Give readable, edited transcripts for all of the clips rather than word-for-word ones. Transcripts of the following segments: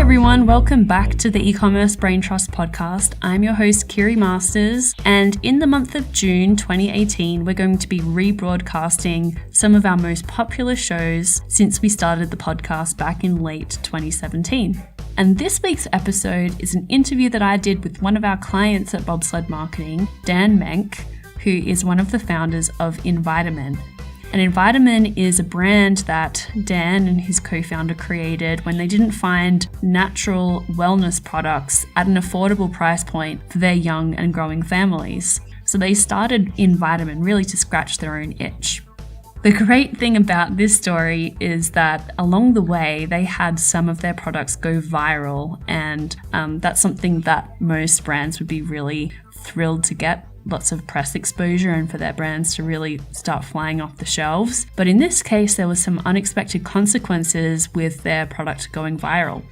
everyone, welcome back to the Ecommerce Braintrust podcast. I'm your host, Kiri Masters, and in the month of June 2018, we're going to be rebroadcasting some of our most popular shows since we started the podcast back in late 2017. And this week's episode is an interview that I did with one of our clients at Bobsled Marketing, Dan Menk, who is one of the founders of Envitamin. And Envitamin is a brand that Dan and his co-founder created when they didn't find natural wellness products at an affordable price point for their young and growing families. So they started Envitamin really to scratch their own itch. The great thing about this story is that along the way, they had some of their products go viral, and that's something that most brands would be really thrilled to get. Lots of press exposure and for their brands to really start flying off the shelves. But in this case, there was some unexpected consequences with their product going viral.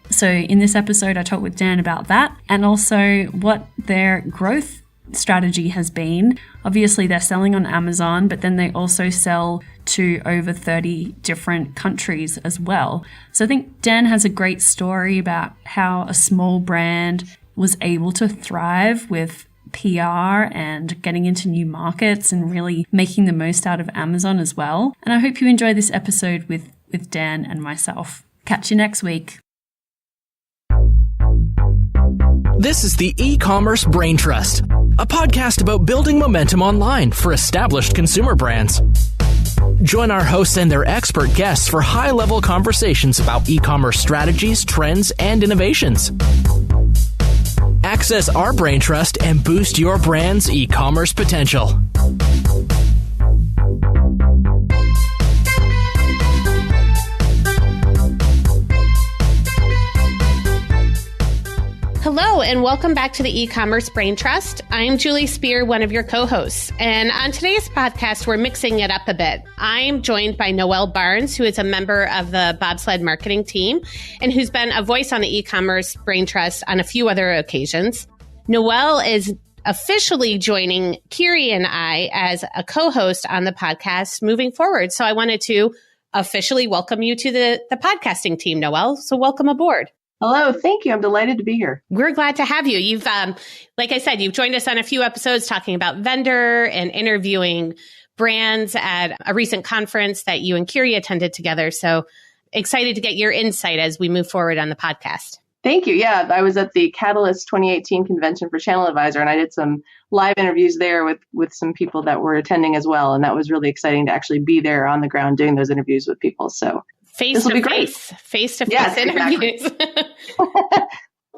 So in this episode, I talked with Dan about that and also what their growth strategy has been. Obviously, they're selling on Amazon, but then they also sell to over 30 different countries as well. So I think Dan has a great story about how a small brand was able to thrive with PR and getting into new markets and really making the most out of Amazon as well. And I hope you enjoy this episode with Dan and myself. Catch you next week. This is the Ecommerce Braintrust, a podcast about building momentum online for established consumer brands. Join our hosts and their expert guests for high-level conversations about e-commerce strategies, trends, and innovations. Access our Braintrust and boost your brand's e-commerce potential. Hello, and welcome back to the Ecommerce Braintrust. I'm Julie Spear, one of your co-hosts. And on today's podcast, we're mixing it up a bit. I'm joined by Noelle Barnes, who is a member of the Bobsled marketing team and who's been a voice on the Ecommerce Braintrust on a few other occasions. Noelle is officially joining Kiri and I as a co-host on the podcast moving forward. So I wanted to officially welcome you to the podcasting team, Noelle. So welcome aboard. Hello. Thank you. I'm delighted to be here. We're glad to have you. You've, like I said, you've joined us on a few episodes talking about vendor and interviewing brands at a recent conference that you and Kiri attended together. So excited to get your insight as we move forward on the podcast. Thank you. Yeah, I was at the Catalyst 2018 convention for Channel Advisor, and I did some live interviews there with some people that were attending as well. And that was really exciting to actually be there on the ground doing those interviews with people. So face-to-face interviews. Exactly.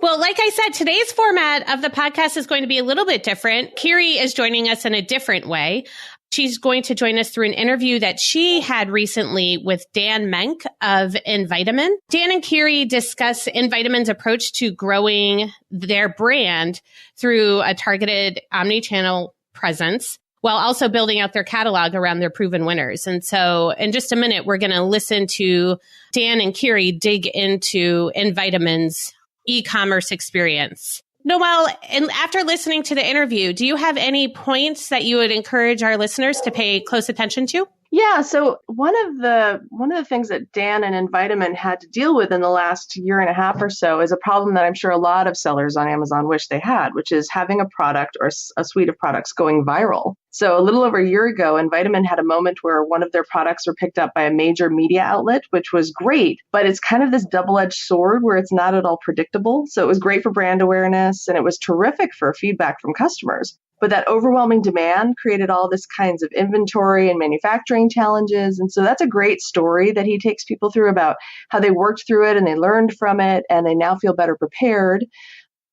Well, like I said, today's format of the podcast is going to be a little bit different. Kiri is joining us in a different way. She's going to join us through an interview that she had recently with Dan Menk of Envitamin. Dan and Kiri discuss Envitamin's approach to growing their brand through a targeted omni-channel presence, while also building out their catalog around their proven winners. And so in just a minute, we're going to listen to Dan and Kiri dig into Envitamin's e-commerce experience. Noelle, and after listening to the interview, do you have any points that you would encourage our listeners to pay close attention to? Yeah. So one of the things that Dan and Envitamin had to deal with in the last year and a half or so is a problem that I'm sure a lot of sellers on Amazon wish they had, which is having a product or a suite of products going viral. So a little over a year ago, Envitamin had a moment where one of their products were picked up by a major media outlet, which was great, but it's kind of this double-edged sword where it's not at all predictable. So it was great for brand awareness and it was terrific for feedback from customers. But that overwhelming demand created all this kinds of inventory and manufacturing challenges. And so that's a great story that he takes people through about how they worked through it and they learned from it and they now feel better prepared.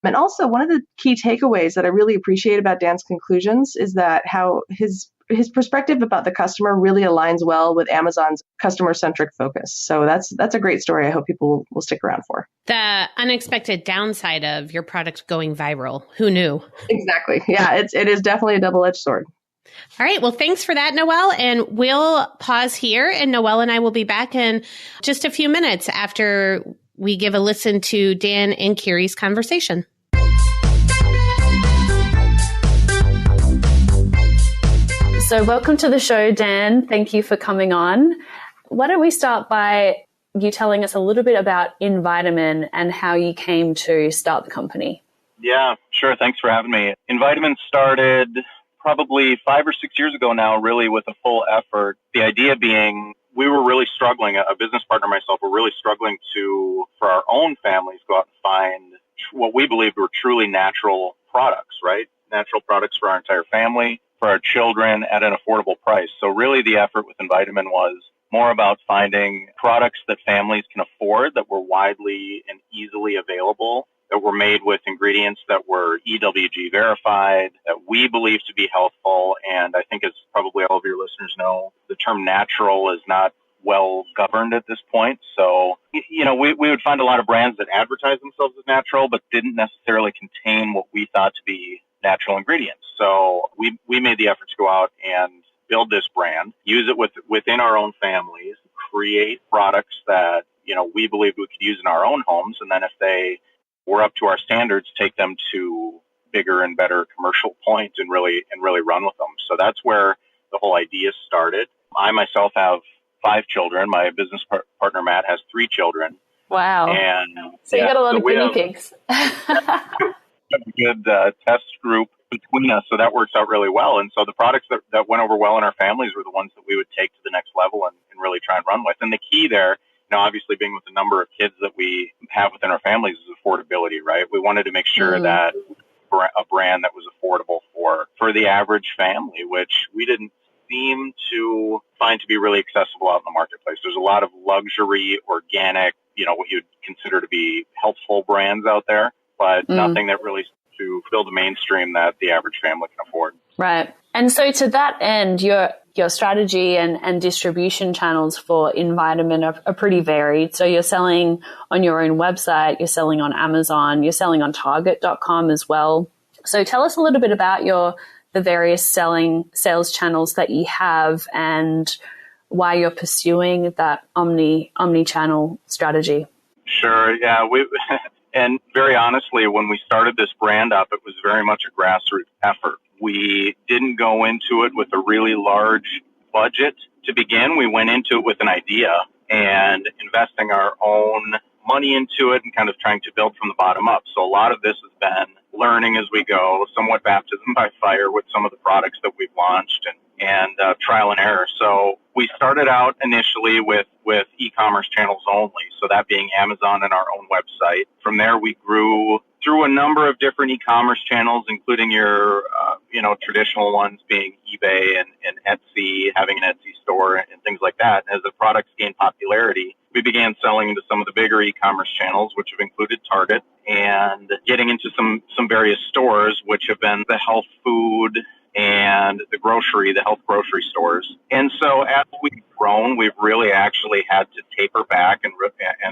And also one of the key takeaways that I really appreciate about Dan's conclusions is that how his perspective about the customer really aligns well with Amazon's customer-centric focus. So that's a great story I hope people will stick around for. The unexpected downside of your product going viral. Who knew? Exactly. Yeah, it is definitely a double-edged sword. All right. Well, thanks for that, Noelle. And we'll pause here, and Noelle and I will be back in just a few minutes after we give a listen to Dan and Kiri's conversation. So welcome to the show, Dan. Thank you for coming on. Why don't we start by you telling us a little bit about Invitamin and how you came to start the company. Yeah, sure. Thanks for having me. Invitamin started probably 5 or 6 years ago now, really with a full effort. The idea being we were really struggling, a business partner and myself were really struggling for our own families, go out and find what we believed were truly natural products, right? Natural products for our entire family, for our children at an affordable price. So really the effort with Invitamin was more about finding products that families can afford, that were widely and easily available, that were made with ingredients that were EWG verified, that we believe to be healthful. And I think, as probably all of your listeners know, the term natural is not well governed at this point. So, we would find a lot of brands that advertise themselves as natural, but didn't necessarily contain what we thought to be natural ingredients. So we made the effort to go out and build this brand, use it within our own families, create products that, we believed we could use in our own homes. And then if they were up to our standards, take them to bigger and better commercial points and really run with them. So that's where the whole idea started. I myself have 5 children. My business partner, Matt, has 3 children. Wow. And so you got a lot of guinea pigs. A good test group between us, so that works out really well. And so the products that went over well in our families were the ones that we would take to the next level and really try and run with. And the key there, obviously being with the number of kids that we have within our families, is affordability, right? We wanted to make sure that a brand that was affordable for the average family, which we didn't seem to find to be really accessible out in the marketplace. There's a lot of luxury, organic, what you'd consider to be healthful brands out there, but nothing that really to fill the mainstream that the average family can afford. Right. And so to that end, your strategy and distribution channels for Invitamin are pretty varied. So you're selling on your own website, you're selling on Amazon, you're selling on Target.com as well. So tell us a little bit about the various sales channels that you have and why you're pursuing that omni-channel strategy. Sure. Yeah. And very honestly, when we started this brand up, it was very much a grassroots effort. We didn't go into it with a really large budget to begin. We went into it with an idea and investing our own money into it and kind of trying to build from the bottom up. So a lot of this has been learning as we go, somewhat baptism by fire with some of the products that we've launched and trial and error. So we started out initially with e-commerce channels only, so that being Amazon and our own website. From there, we grew through a number of different e-commerce channels, including your traditional ones being eBay and Etsy, having an Etsy store and things like that. As the products gained popularity, we began selling into some of the bigger e-commerce channels, which have included Target, and getting into some various stores, which have been the health food and the health grocery stores. And so as we've grown, we've really actually had to taper back and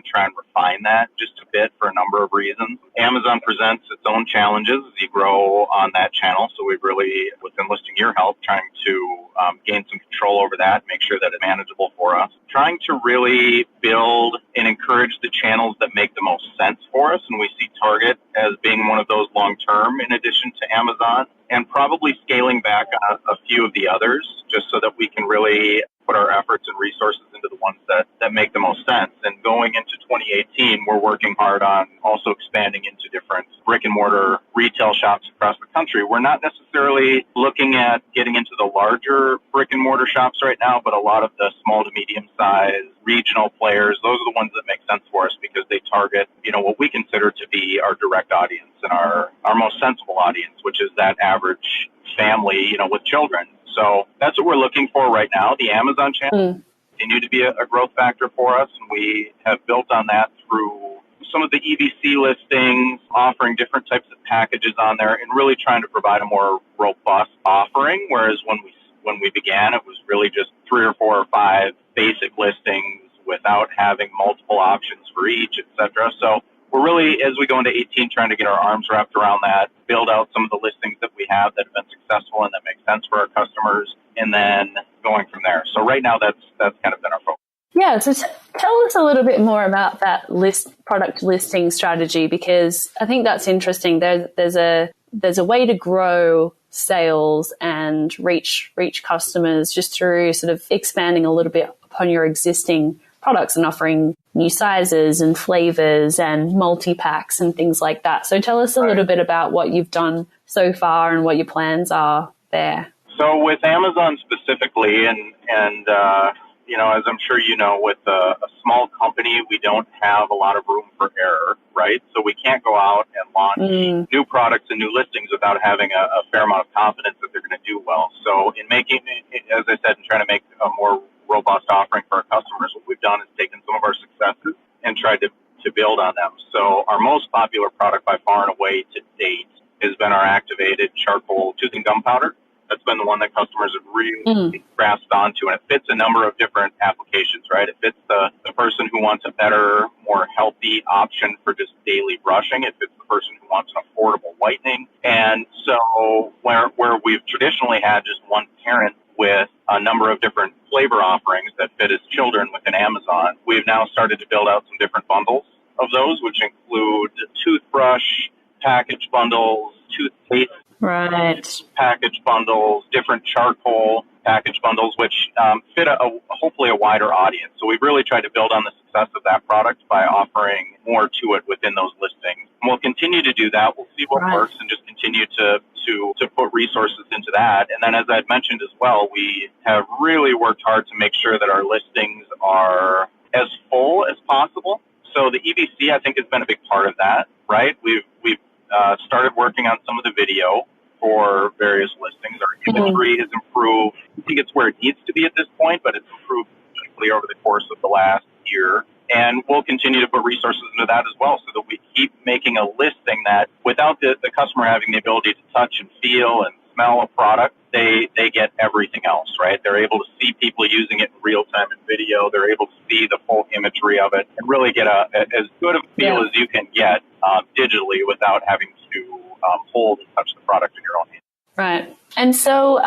try and refine that just a bit for a number of reasons. Amazon presents its own challenges as you grow on that channel. So we've really, with enlisting your help, trying to gain some control over that, make sure that it's manageable for us. Trying to really build and encourage the channels that make the most sense for us. And we see Target as being one of those long-term in addition to Amazon, and probably scaling back on a few of the others just so that we can really put our efforts and resources into the ones that make the most sense. And going into 2018, we're working hard on also expanding into different brick and mortar retail shops across the country. We're not necessarily looking at getting into the larger brick and mortar shops right now, but a lot of the small to medium sized regional players, those are the ones that make sense for us because they target, what we consider to be our direct audience and our most sensible audience, which is that average family, with children. So that's what we're looking for right now. The Amazon channel continue to be a growth factor for us, and we have built on that through some of the EBC listings, offering different types of packages on there, and really trying to provide a more robust offering. Whereas when we began, it was really just 3 or 4 or 5 basic listings without having multiple options for each, etc. So we're really, as we go into 18, trying to get our arms wrapped around that, build out some of the listings that we have that have been successful and that make sense for our customers, and then going from there. So right now, that's kind of been our focus. Yeah, so tell us a little bit more about that product listing strategy, because I think that's interesting. There's a way to grow sales and reach customers just through sort of expanding a little bit upon your existing products and offering new sizes and flavors and multi-packs and things like that. So tell us a little bit about what you've done so far and what your plans are there. So with Amazon specifically, and as I'm sure you know, with a small company, we don't have a lot of room for error, right? So we can't go out and launch new products and new listings without having a fair amount of confidence that they're going to do well. So in making, as I said, in trying to make a more robust offering for our customers, what we've done is taken some of our successes and tried to build on them. So our most popular product by far and away to date has been our activated charcoal tooth and gum powder. That's been the one that customers have really grasped onto, and it fits a number of different applications, right? It fits the person who wants a better, more healthy option for just daily brushing. It fits the person who wants an affordable whitening. And so where we've traditionally had just one parent with a number of different flavor offerings that fit as children within Amazon, we've now started to build out some different bundles of those, which include toothbrush package bundles, toothpaste package bundles, different charcoal package bundles, which fit hopefully a wider audience. So we've really tried to build on the success of that product by offering more to it within those listings. And we'll continue to do that. We'll see what works and just continue to put resources into that. And then, as I'd mentioned as well, we have really worked hard to make sure that our listings are as full as possible. So the EBC, I think, has been a big part of that, right? We've started working on some of the video for various listings. Our imagery has improved. I think it's where it needs to be at this point, but it's improved significantly over the course of the last year. And we'll continue to put resources into that as well so that we keep making a listing that without the customer having the ability to touch and feel and smell a product, they get everything else, right? They're able to see people using it in real time in video. They're able to see the full imagery of it and really get as good of a feel as you can get digitally without having to hold and touch the product in your own hand. Right. And so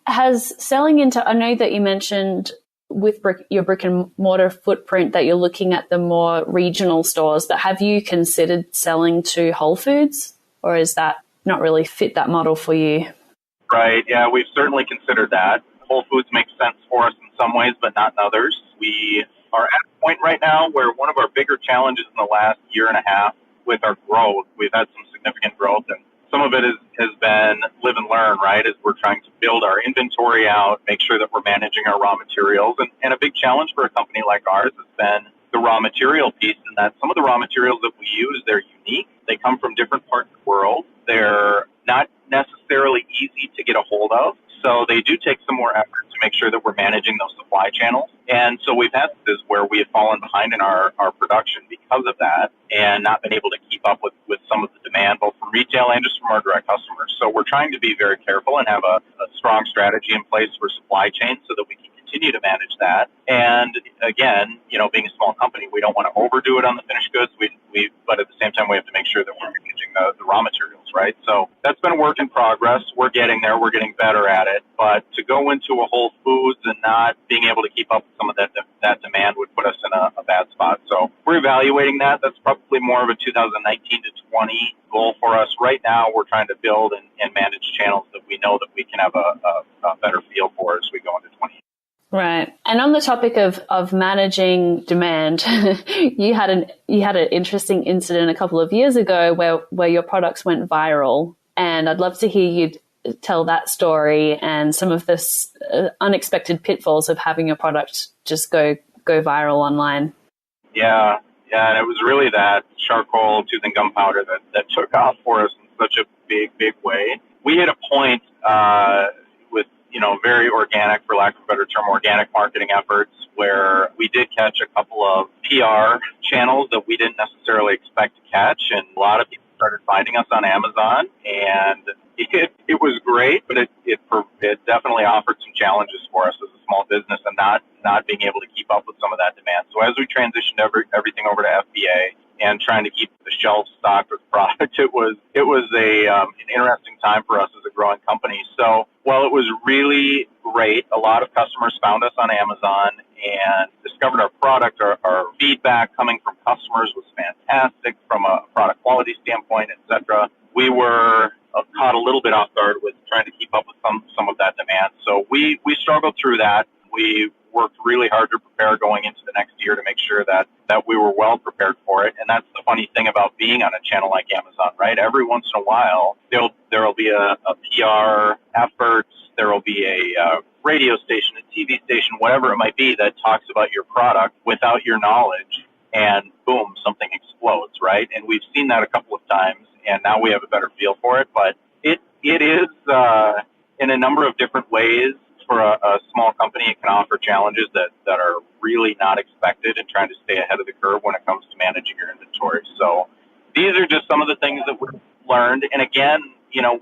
has selling into, I know that you mentioned with your brick and mortar footprint that you're looking at the more regional stores, but have you considered selling to Whole Foods, or is that not really fit that model for you? Right. Yeah, we've certainly considered that. Whole Foods makes sense for us in some ways, but not in others. We are at a point right now where one of our bigger challenges in the last year and a half with our growth, we've had some significant growth, and some of it has been live and learn, right, as we're trying to build our inventory out, make sure that we're managing our raw materials. And a big challenge for a company like ours has been the raw material piece, and that some of the raw materials that we use, they're unique. They come from different parts of the world. They're not necessarily easy to get a hold of. So they do take some more effort to make sure that we're managing those supply channels. And so we've had this where we have fallen behind in our production because of that and not been able to keep up with some of the demand, both from retail and just from our direct customers. So we're trying to be very careful and have a strong strategy in place for supply chain so that we can continue to manage that. And again, being a small company, we don't want to overdo it on the finished goods. But at the same time, we have to make sure that we're managing the raw materials, right? So that's been a work in progress. We're getting there. We're getting better at it. But to go into a Whole Foods and not being able to keep up with some of that demand would put us in a bad spot. So we're evaluating that. That's probably more of a 2019 to 20 goal for us. Right now, we're trying to build and manage channels that we know that we can have a better feel for as we go into 20. Right. And on the topic of managing demand, you had an interesting incident a couple of years ago where your products went viral. And I'd love to hear you tell that story and some of this unexpected pitfalls of having your product just go viral online. Yeah. And it was really that charcoal tooth and gum powder that took off for us in such a big way. We hit a point with very organic, for lack of a better term, organic marketing efforts where we did catch a couple of PR channels that we didn't necessarily expect to catch. And a lot of people started finding us on Amazon, and it was great, but it definitely offered some challenges for us as a small business and not being able to keep up with some of that demand. So as we transitioned everything over to FBA and trying to keep the shelf stocked with product, it was an interesting time for us as a growing company. So while it was really great, a lot of customers found us on Amazon and discovered our product. Our feedback coming from customers was fantastic from a product quality standpoint, et cetera. We were caught a little bit off guard with trying to keep up with some of that demand. So we struggled through that. We worked really hard to prepare going into the next year to make sure that we were well prepared for it. And that's the funny thing about being on a channel like Amazon, right? Every once in a while, there'll be a PR effort, there will be a radio station, a TV station, whatever it might be that talks about your product without your knowledge, and boom, something explodes, right? And we've seen that a couple of times, and now we have a better feel for it. But it is in a number of different ways. For a small company, it can offer challenges that are really not expected, and trying to stay ahead of the curve when it comes to managing your inventory. So these are just some of the things that we've learned. And again,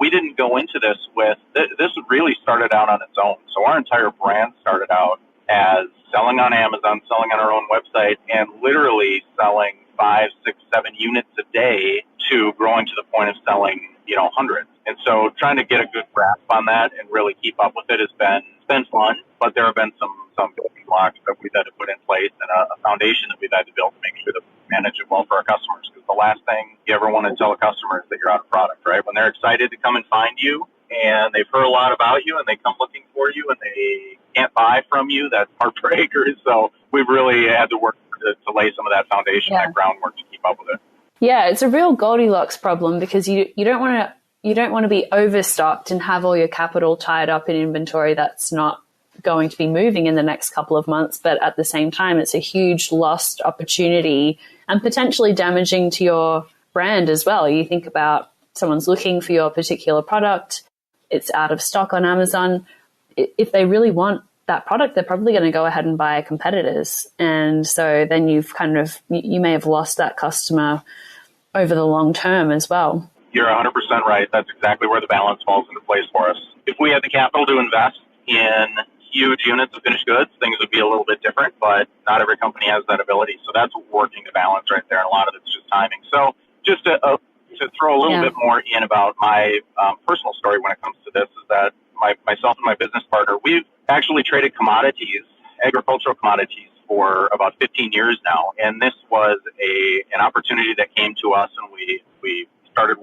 we didn't go into this with, this really started out on its own. So our entire brand started out as selling on Amazon, selling on our own website, and literally selling 5, 6, 7 units a day to growing to the point of selling, hundreds. And so trying to get a good grasp on that and really keep up with it has been fun, but there have been some building blocks that we've had to put in place, and a foundation that we've had to build to make sure that we manage it well for our customers. Because the last thing you ever want to tell a customer is that you're out of product, right? When they're excited to come and find you, and they've heard a lot about you, and they come looking for you, and they can't buy from you, that's heartbreakers. So we've really had to work to lay some of that foundation, that groundwork to keep up with it. Yeah, it's a real Goldilocks problem, because you don't want to be overstocked and have all your capital tied up in inventory that's not going to be moving in the next couple of months. But at the same time, it's a huge lost opportunity and potentially damaging to your brand as well. You think about someone's looking for your particular product, it's out of stock on Amazon. If they really want that product, they're probably going to go ahead and buy competitors. And so then you may have lost that customer over the long term as well. You're 100% right. That's exactly where the balance falls into place for us. If we had the capital to invest in huge units of finished goods, things would be a little bit different, but not every company has that ability. So that's working the balance right there, and a lot of it's just timing. So just to throw a little bit more in about my personal story when it comes to this, is that myself and my business partner, we've actually traded commodities, agricultural commodities, for about 15 years now. And this was an opportunity that came to us, and we started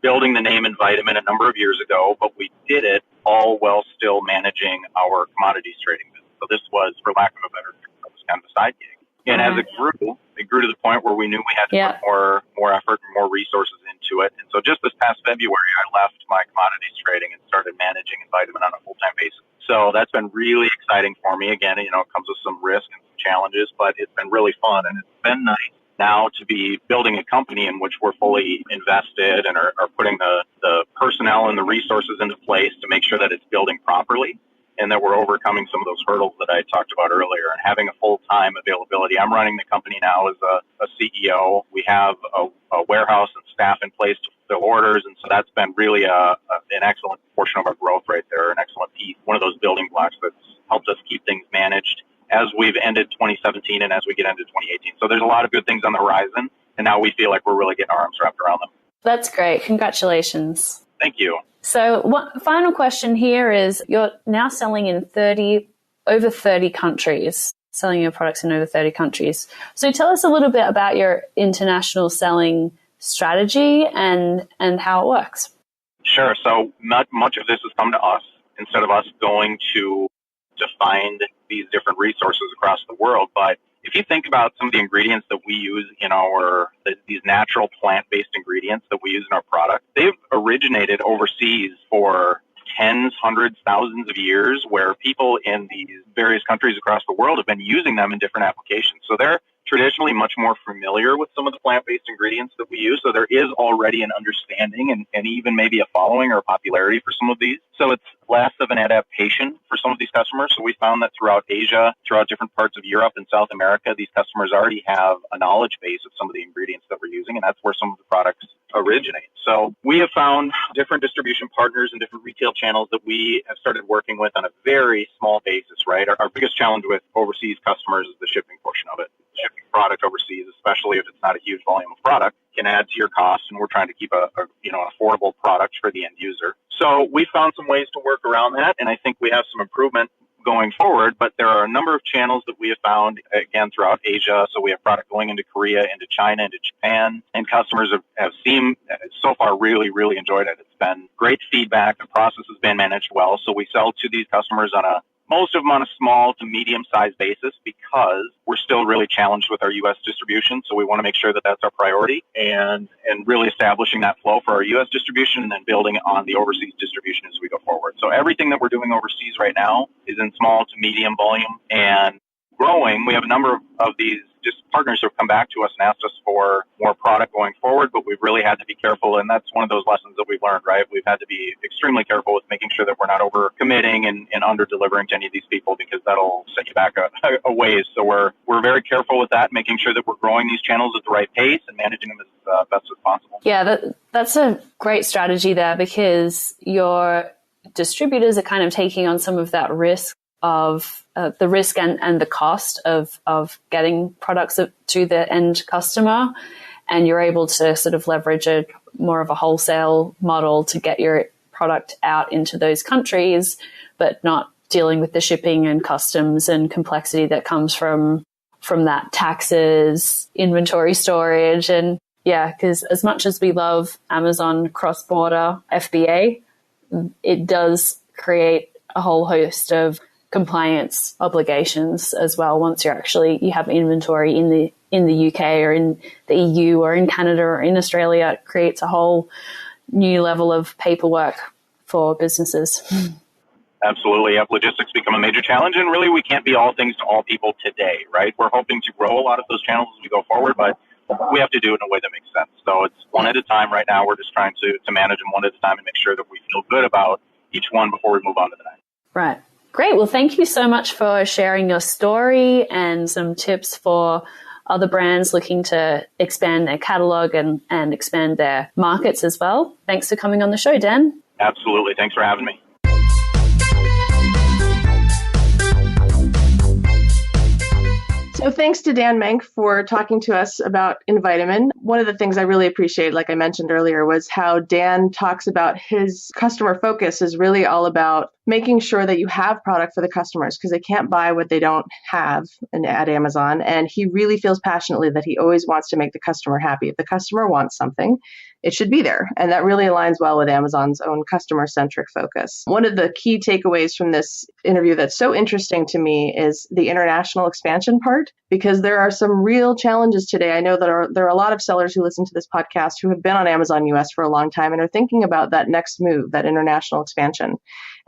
building the name Vitamin a number of years ago, but we did it all while still managing our commodities trading business. So this was, for lack of a better term, it was kind of a side gig. And as it grew to the point where we knew we had to put more effort and more resources into it. And so just this past February, I left my commodities trading and started managing Vitamin on a full-time basis. So that's been really exciting for me. Again, it comes with some risk and some challenges, but it's been really fun, and it's been nice now to be building a company in which we're fully invested and are putting the personnel and the resources into place to make sure that it's building properly, and that we're overcoming some of those hurdles that I talked about earlier, and having a full-time availability. I'm running the company now as a CEO. We have a warehouse and staff in place to fulfill orders, and so that's been really an excellent portion of our growth right there, an excellent piece, one of those building blocks that's helped us keep things managed as we've ended 2017 and as we get into 2018. So there's a lot of good things on the horizon, and now we feel like we're really getting our arms wrapped around them. That's great. Congratulations. Thank you. So one final question here is, you're now selling in over 30 countries, selling your products in over 30 countries. So tell us a little bit about your international selling strategy and how it works. Sure. So much of this has come to us instead of us going to find these different resources across the world. But if you think about some of the ingredients that we use in these natural plant-based ingredients that we use in our product, they've originated overseas for tens, hundreds, thousands of years, where people in these various countries across the world have been using them in different applications. So they're traditionally much more familiar with some of the plant-based ingredients that we use. So there is already an understanding and even maybe a following or a popularity for some of these. So it's less of an adaptation for some of these customers. So we found that throughout Asia, throughout different parts of Europe and South America, these customers already have a knowledge base of some of the ingredients that we're using, and that's where some of the products originate. So we have found different distribution partners and different retail channels that we have started working with on a very small basis, right? Our biggest challenge with overseas customers is the shipping portion of it. Shipping product overseas, especially if it's not a huge volume of product, can add to your costs, and we're trying to keep an affordable product for the end user. So we found some ways to work around that, and I think we have some improvement going forward, but there are a number of channels that we have found, again, throughout Asia. So we have product going into Korea, into China, into Japan, and customers have seen, so far, really, really enjoyed it. It's been great feedback. The process has been managed well. So we sell to these customers on a most of them on a small to medium-sized basis because we're still really challenged with our U.S. distribution. So we want to make sure that that's our priority and really establishing that flow for our U.S. distribution and then building on the overseas distribution as we go forward. So everything that we're doing overseas right now is in small to medium volume and growing. We have a number of these just partners who have come back to us and asked us for more product going forward, but we've really had to be careful. And that's one of those lessons that we've learned, right? We've had to be extremely careful with making sure that we're not over committing and under delivering to any of these people because that'll set you back a ways. So we're very careful with that, making sure that we're growing these channels at the right pace and managing them as best as possible. Yeah, that's a great strategy there because your distributors are kind of taking on some of that risk of the risk and the cost of getting products to the end customer. And you're able to sort of leverage more of a wholesale model to get your product out into those countries, but not dealing with the shipping and customs and complexity that comes from that, taxes, inventory storage. And yeah, because as much as we love Amazon cross-border FBA, it does create a whole host of compliance obligations as well. Once you have inventory in the UK or in the EU or in Canada or in Australia, it creates a whole new level of paperwork for businesses. Absolutely. Yep. Logistics become a major challenge, and really we can't be all things to all people today, right? We're hoping to grow a lot of those channels as we go forward, but we have to do it in a way that makes sense. So it's one at a time right now. We're just trying to manage them one at a time and make sure that we feel good about each one before we move on to the next. Right. Great. Well, thank you so much for sharing your story and some tips for other brands looking to expand their catalog and expand their markets as well. Thanks for coming on the show, Dan. Absolutely. Thanks for having me. So thanks to Dan Menk for talking to us about Invitamin. One of the things I really appreciate, like I mentioned earlier, was how Dan talks about his customer focus is really all about making sure that you have product for the customers because they can't buy what they don't have at Amazon. And he really feels passionately that he always wants to make the customer happy. If the customer wants something, it should be there. And that really aligns well with Amazon's own customer-centric focus. One of the key takeaways from this interview that's so interesting to me is the international expansion part, because there are some real challenges today. I know that there are a lot of sellers who listen to this podcast who have been on Amazon US for a long time and are thinking about that next move, that international expansion.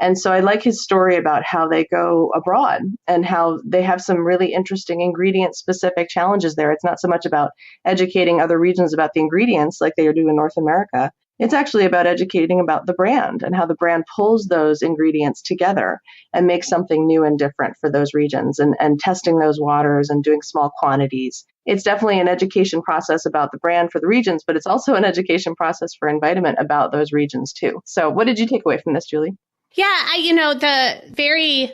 And so I like his story about how they go abroad and how they have some really interesting ingredient-specific challenges there. It's not so much about educating other regions about the ingredients like they do in North America. It's actually about educating about the brand and how the brand pulls those ingredients together and makes something new and different for those regions and testing those waters and doing small quantities. It's definitely an education process about the brand for the regions, but it's also an education process for Invitamin about those regions too. So what did you take away from this, Julie? Yeah, the very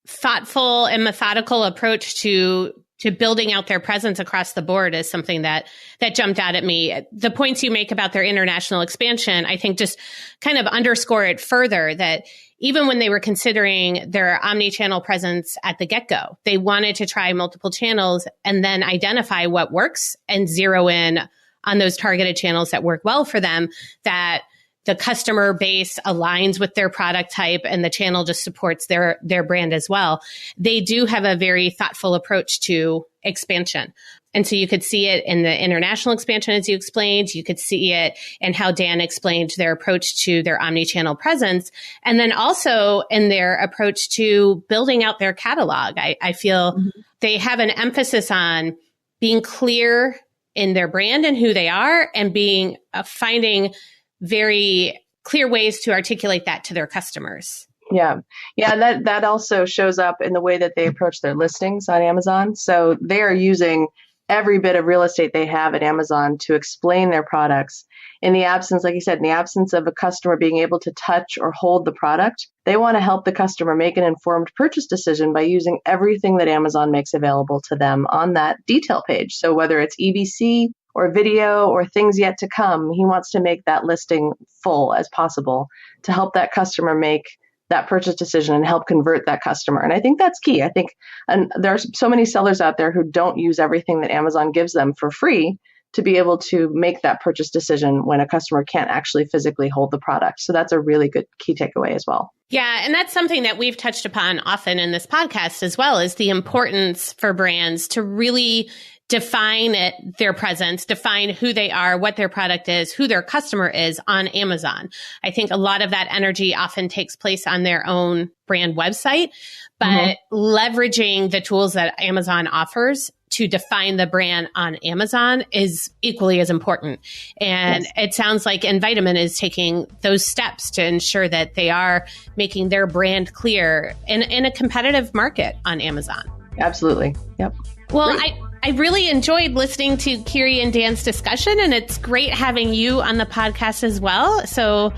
thoughtful and methodical approach to building out their presence across the board is something that jumped out at me. The points you make about their international expansion, I think just kind of underscore it further that even when they were considering their omni-channel presence at the get-go, they wanted to try multiple channels and then identify what works and zero in on those targeted channels that work well for them, that the customer base aligns with their product type and the channel just supports their brand as well. They do have a very thoughtful approach to expansion. And so you could see it in the international expansion, as you explained. You could see it in how Dan explained their approach to their omni-channel presence. And then also in their approach to building out their catalog. I feel they have an emphasis on being clear in their brand and who they are and finding very clear ways to articulate that to their customers. Yeah. That also shows up in the way that they approach their listings on Amazon. So they are using every bit of real estate they have at Amazon to explain their products. In the absence, like you said, in the absence of a customer being able to touch or hold the product, they want to help the customer make an informed purchase decision by using everything that Amazon makes available to them on that detail page. So whether it's EBC or video or things yet to come, he wants to make that listing full as possible to help that customer make that purchase decision and help convert that customer. And I think that's key. I think there are so many sellers out there who don't use everything that Amazon gives them for free to be able to make that purchase decision when a customer can't actually physically hold the product. So that's a really good key takeaway as well. Yeah, and that's something that we've touched upon often in this podcast as well, is the importance for brands to really define their presence, define who they are, what their product is, who their customer is on Amazon. I think a lot of that energy often takes place on their own brand website, but leveraging the tools that Amazon offers to define the brand on Amazon is equally as important. And it sounds like Envitamin is taking those steps to ensure that they are making their brand clear in a competitive market on Amazon. Absolutely. Yep. Well, I really enjoyed listening to Kiri and Dan's discussion, and it's great having you on the podcast as well. So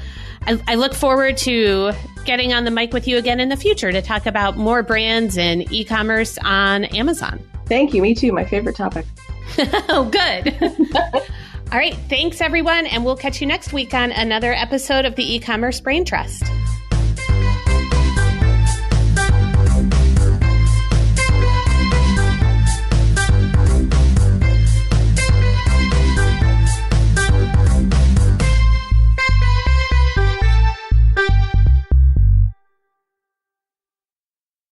I look forward to getting on the mic with you again in the future to talk about more brands and e-commerce on Amazon. Thank you. Me too. My favorite topic. Oh, good. All right. Thanks, everyone. And we'll catch you next week on another episode of the E-commerce Braintrust.